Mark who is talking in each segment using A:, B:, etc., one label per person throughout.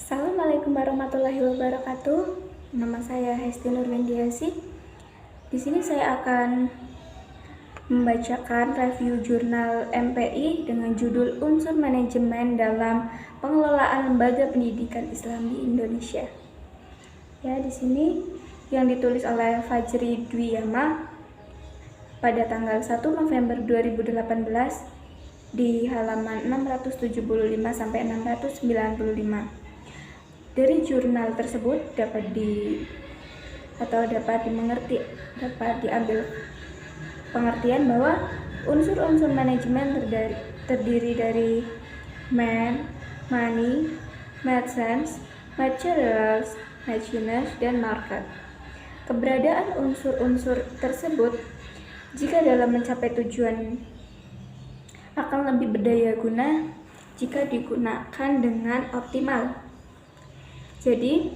A: Assalamualaikum warahmatullahi wabarakatuh. Nama saya Hesti Nurwendiasi. Di sini saya akan membacakan review jurnal MPI dengan judul Unsur Manajemen dalam Pengelolaan Lembaga Pendidikan Islam di Indonesia. Ya, di sini yang ditulis oleh Fajri Dwiyama pada tanggal 1 November 2018 di halaman 675 sampai 695. Dari jurnal tersebut dapat diambil pengertian bahwa unsur-unsur manajemen terdiri dari man, money, medicines, materials, machines, dan market. Keberadaan unsur-unsur tersebut jika dalam mencapai tujuan akan lebih berdaya guna jika digunakan dengan optimal. Jadi,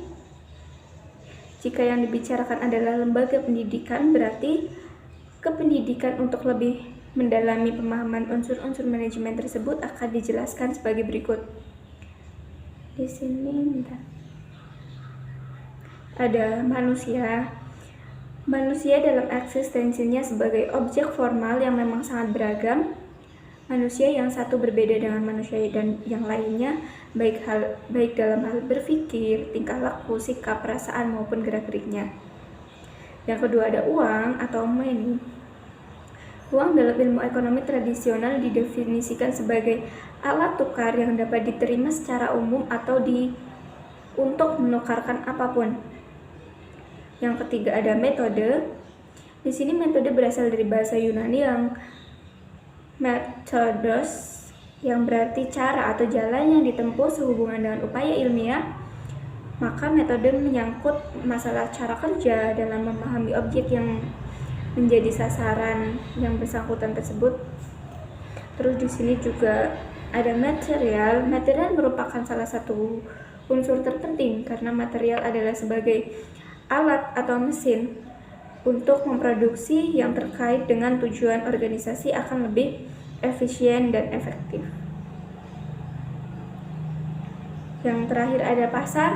A: jika yang dibicarakan adalah lembaga pendidikan, berarti kependidikan untuk lebih mendalami pemahaman unsur-unsur manajemen tersebut akan dijelaskan sebagai berikut. Di sini ada manusia. Manusia dalam eksistensinya sebagai objek formal yang memang sangat beragam. Manusia yang satu berbeda dengan manusia dan yang lainnya, baik dalam hal berpikir, tingkah laku, sikap, perasaan maupun gerak-geriknya. Yang kedua ada uang atau money. Uang dalam ilmu ekonomi tradisional didefinisikan sebagai alat tukar yang dapat diterima secara umum atau untuk menukarkan apapun. Yang ketiga ada metode. Di sini metode berasal dari bahasa Yunani yang methodos, yang berarti cara atau jalan yang ditempuh sehubungan dengan upaya ilmiah. Maka metode menyangkut masalah cara kerja dalam memahami objek yang menjadi sasaran yang bersangkutan tersebut. Terus di sini juga ada material. Material merupakan salah satu unsur terpenting karena material adalah sebagai alat atau mesin untuk memproduksi yang terkait dengan tujuan organisasi akan lebih efisien dan efektif. Yang terakhir ada pasar.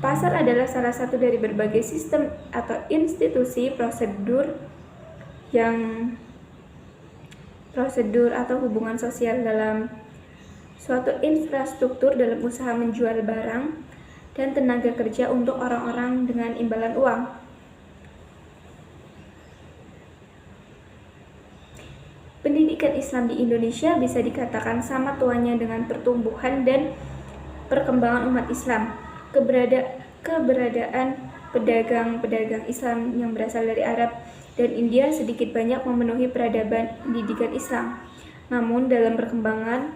A: Pasar adalah salah satu dari berbagai sistem atau institusi prosedur atau hubungan sosial dalam suatu infrastruktur dalam usaha menjual barang dan tenaga kerja untuk orang-orang dengan imbalan uang. Pendidikan Islam di Indonesia bisa dikatakan sama tuanya dengan pertumbuhan dan perkembangan umat Islam. Keberadaan pedagang-pedagang Islam yang berasal dari Arab dan India sedikit banyak memenuhi peradaban pendidikan Islam. Namun dalam perkembangan,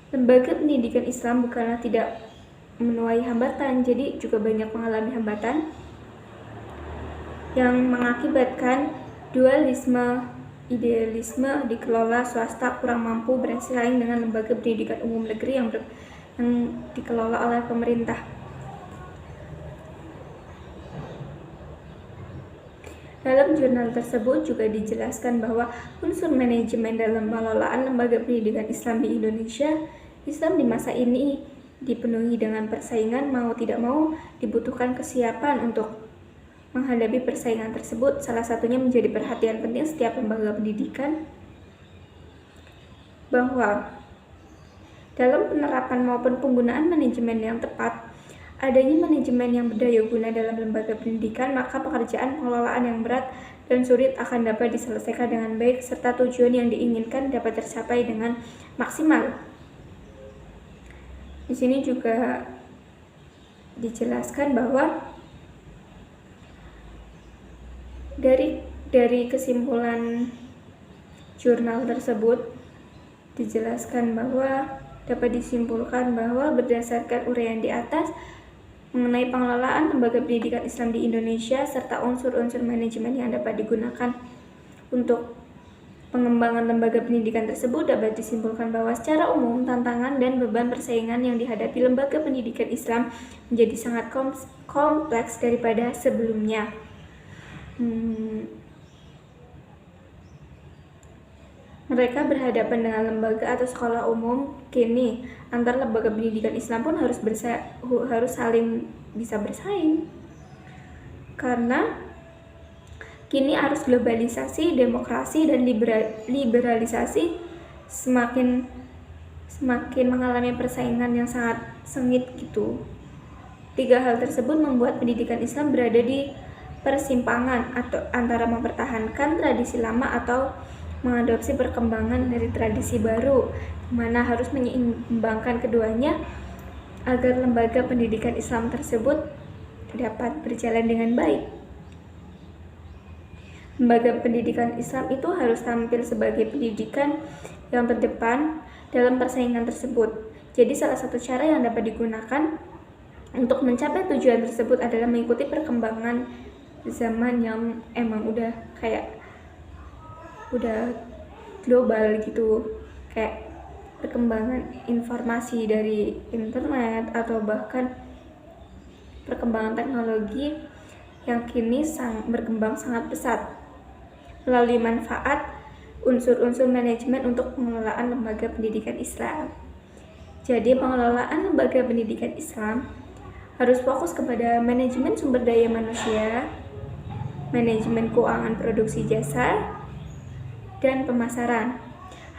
A: lembaga pendidikan Islam bukanlah tidak menuai hambatan, jadi juga banyak mengalami hambatan yang mengakibatkan dualisme idealisme dikelola swasta kurang mampu bersaing dengan lembaga pendidikan umum negeri yang dikelola oleh pemerintah. Dalam jurnal tersebut juga dijelaskan bahwa unsur manajemen dalam pengelolaan lembaga pendidikan Islam di Indonesia, Islam di masa ini dipenuhi dengan persaingan, mau tidak mau dibutuhkan kesiapan untuk menghadapi persaingan tersebut. Salah satunya menjadi perhatian penting setiap lembaga pendidikan bahwa dalam penerapan maupun penggunaan manajemen yang tepat, adanya manajemen yang berdaya guna dalam lembaga pendidikan, maka pekerjaan pengelolaan yang berat dan sulit akan dapat diselesaikan dengan baik serta tujuan yang diinginkan dapat tercapai dengan maksimal. Di sini juga dijelaskan bahwa dari kesimpulan jurnal tersebut dijelaskan bahwa dapat disimpulkan bahwa berdasarkan uraian di atas mengenai pengelolaan lembaga pendidikan Islam di Indonesia serta unsur-unsur manajemen yang dapat digunakan untuk pengembangan lembaga pendidikan tersebut, dapat disimpulkan bahwa secara umum tantangan dan beban persaingan yang dihadapi lembaga pendidikan Islam menjadi sangat kompleks daripada sebelumnya. Mereka berhadapan dengan lembaga atau sekolah umum. Kini, antar lembaga pendidikan Islam pun harus saling bisa bersaing. Karena kini arus globalisasi, demokrasi, dan liberalisasi semakin mengalami persaingan yang sangat sengit gitu. Tiga hal tersebut membuat pendidikan Islam berada di persimpangan atau antara mempertahankan tradisi lama atau mengadopsi perkembangan dari tradisi baru, di mana harus menyeimbangkan keduanya agar lembaga pendidikan Islam tersebut dapat berjalan dengan baik. Lembaga pendidikan Islam itu harus tampil sebagai pendidikan yang terdepan dalam persaingan tersebut. Jadi salah satu cara yang dapat digunakan untuk mencapai tujuan tersebut adalah mengikuti perkembangan zaman yang emang udah global gitu, kayak perkembangan informasi dari internet atau bahkan perkembangan teknologi yang kini berkembang sangat pesat melalui manfaat unsur-unsur manajemen untuk pengelolaan lembaga pendidikan Islam. Jadi pengelolaan lembaga pendidikan Islam harus fokus kepada manajemen sumber daya manusia, manajemen keuangan produksi jasa, dan pemasaran.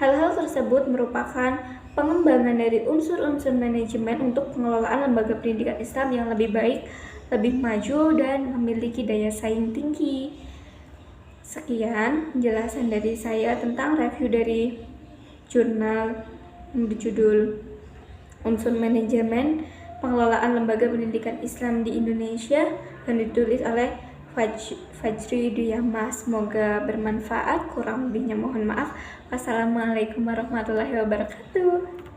A: Hal-hal tersebut merupakan pengembangan dari unsur-unsur manajemen untuk pengelolaan lembaga pendidikan Islam yang lebih baik, lebih maju, dan memiliki daya saing tinggi. Sekian penjelasan dari saya tentang review dari jurnal yang berjudul Unsur Manajemen Pengelolaan Lembaga Pendidikan Islam di Indonesia yang ditulis oleh Fajri Duyama. Semoga bermanfaat, kurang lebihnya mohon maaf. Wassalamualaikum warahmatullahi wabarakatuh.